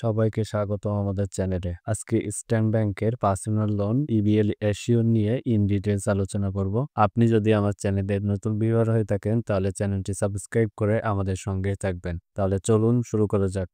সবাইকে স্বাগতম আমাদের চ্যানেলে। আজকে ইস্টার্ন ব্যাংকের পার্সোনাল লোন ইবিএল এশিও নিয়ে ইন ডিটেলস আলোচনা করব। আপনি যদি আমার চ্যানেলের নতুন ভিউয়ার হয়ে থাকেন তাহলে চ্যানেলটি সাবস্ক্রাইব করে আমাদের সঙ্গে থাকবেন। তাহলে চলুন শুরু করা যাক।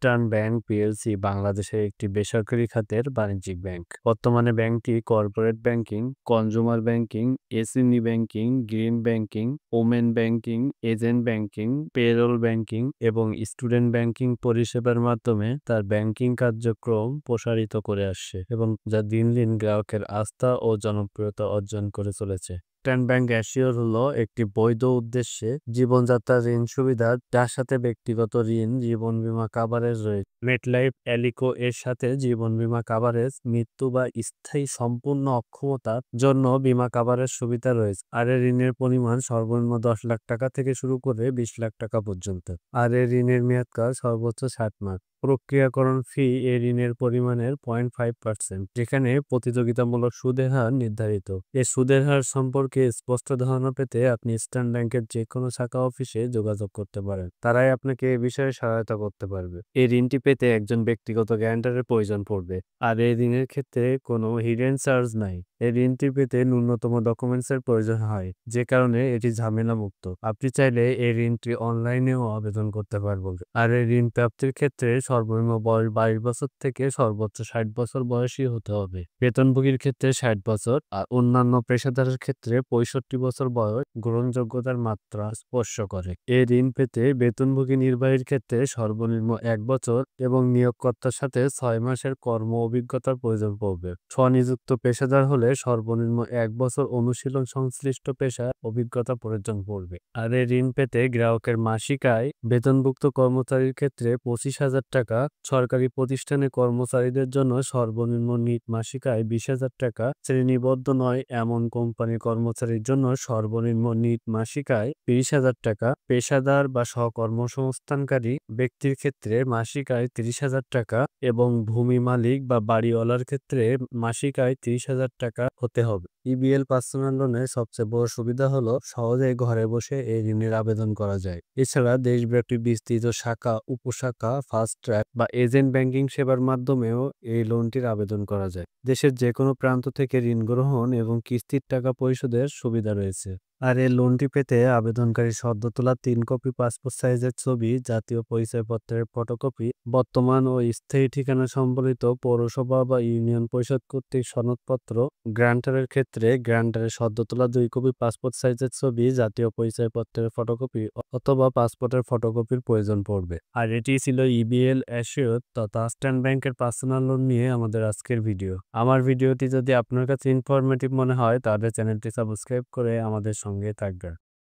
ইস্টার্ন ব্যাংক পিএলসি বাংলাদেশের একটি বেসরকারি খাতের বাণিজ্যিক ব্যাংক। বর্তমানে ব্যাংকটি corporate banking, consumer banking, SME banking, green banking, women banking, agent banking, payroll banking এবং স্টুডেন্ট ব্যাংকিং পরিষেবার মাধ্যমে তার ব্যাংকিং কার্যক্রম প্রসারিত করে আসছে এবং যা দিন দিন গ্রাহকের আস্থা ও জনপ্রিয়তা অর্জন করে চলেছে। ইস্টার্ন ব্যাংক অ্যাসিওর হলো একটি বৈধ উদ্দেশ্যে জীবনযাত্রার ঋণ সুবিধা, যার সাথে ব্যক্তিগত ঋণ, জীবন বীমা কাভারেজ রয়েছে। মেটলাইফ অ্যালিকো এর সাথে জীবন বীমা কাভারেজ, মৃত্যু বা স্থায়ী সম্পূর্ণ অক্ষমতার জন্য বীমা কাভারেজ সুবিধা রয়েছে। আর এই ঋণের পরিমাণ সর্বনিম্ন 10 লাখ টাকা থেকে শুরু করে 20 লাখ টাকা পর্যন্ত। আর এই ঋণের মেয়াদকাল সর্বোচ্চ 60 মাস। প্রক্রিয়াকরণ ফি এ ঋণের পরিমাণের 0.5%, যেখানে প্রতিযোগিতামূলক সুদের হার নির্ধারিত। এই সুদের হার সম্পর্কে স্পষ্ট ধারণা পেতে আপনি ইস্টার্ন ব্যাংকের যে কোনো শাখা অফিসে যোগাযোগ করতে পারেন। তারাই আপনাকে এ বিষয়ে সহায়তা করতে পারবে। এই ঋণটি পেতে একজন ব্যক্তিগত গ্যারান্টারের প্রয়োজন পড়বে। আর এই ঋণের ক্ষেত্রে কোনো হিডেন চার্জ নাই। এই ঋণটি পেতে ন্যূনতম ডকুমেন্টসের প্রয়োজন হয়, যে কারণে এটি ঝামেলা মুক্ত। আপনি চাইলে এই ঋণটি অনলাইনেও আবেদন করতে পারবেন। আর এই ঋণ প্রাপ্তির ক্ষেত্রে সর্বনিম্ন বয়স 22 বছর থেকে সর্বোচ্চ 60 বছর বয়সী হতে হবে। বেতনভোগীর ক্ষেত্রে 60 বছর আর অন্যান্য পেশাদারের ক্ষেত্রে 65 বছর বয়স গ্রহণযোগ্যতার মাত্রা স্পর্শ করে। এই ঋণ পেতে বেতনভোগী নির্বাহীর ক্ষেত্রে সর্বনিম্ন 1 বছর এবং নিয়োগকর্তার সাথে 6 মাসের কর্ম অভিজ্ঞতার প্রয়োজন পড়বে। স্বনিযুক্ত পেশাদার হলে সর্বনিম্ন 1 বছর অনুশীলন সংশ্লিষ্ট পেশার অভিজ্ঞতা প্রয়োজন পড়বে। আর এই ঋণ পেতে গ্রাহকের মাসিক আয় বেতনভুক্ত কর্মচারীর ক্ষেত্রে 25,000 টাকা, সরকারি প্রতিষ্ঠানে কর্মচারীদের জন্য সর্বনিম্ন মাসিক আয় 20,000 টাকা, শ্রেণীবদ্ধ নয় এমন কোম্পানির কর্মচারীর জন্য সর্বনিম্ন মাসিক আয় 30,000 টাকা, পেশাদার বা স্বকর্মসংস্থানকারী ব্যক্তির ক্ষেত্রে মাসিক আয় 30,000 টাকা এবং ভূমি মালিক বা বাড়িওয়ালার ক্ষেত্রে মাসিক আয় 30,000 টাকা হতে হবে। ইবিএল পার্সোনাল লোনের সবচেয়ে বড় সুবিধা হলো সহজেই ঘরে বসে এই ঋণের আবেদন করা যায়। এছাড়া দেশব্যাপী বিস্তৃত শাখা, উপশাখা, ফাস্ট ট্র্যাক বা এজেন্ট ব্যাংকিং সেবার মাধ্যমেও এই লোনটির আবেদন করা যায়। দেশের যে কোনো প্রান্ত থেকে ঋণ গ্রহণ এবং কিস্তির টাকা পরিশোধের সুবিধা রয়েছে। আর এই লোনটি পেতে আবেদনকারী সদ্য তোলা 3 কপি পাসপোর্ট সাইজের ছবি, জাতীয় পরিচয়পত্রের ফটোকপি, বর্তমান ও স্থায়ী ঠিকানা সম্বলিত পৌরসভা বা ইউনিয়ন পরিষদ কর্তৃক সনদপত্র, গ্রান্টারের ক্ষেত্রে গ্রান্টারের সদ্য তোলা 2 কপি পাসপোর্ট সাইজের ছবি, জাতীয় পরিচয়পত্রের ফটোকপি অথবা পাসপোর্টের ফটোকপির প্রয়োজন পড়বে। আর এটি ছিল ইবিএল অ্যাসিওর তথা ইস্টার্ন ব্যাংকের পার্সোনাল লোন নিয়ে আমাদের আজকের ভিডিও। আমার ভিডিওটি যদি আপনার কাছে ইনফরমেটিভ মনে হয় তাহলে চ্যানেলটি সাবস্ক্রাইব করে আমাদের সঙ্গে থাকবেন।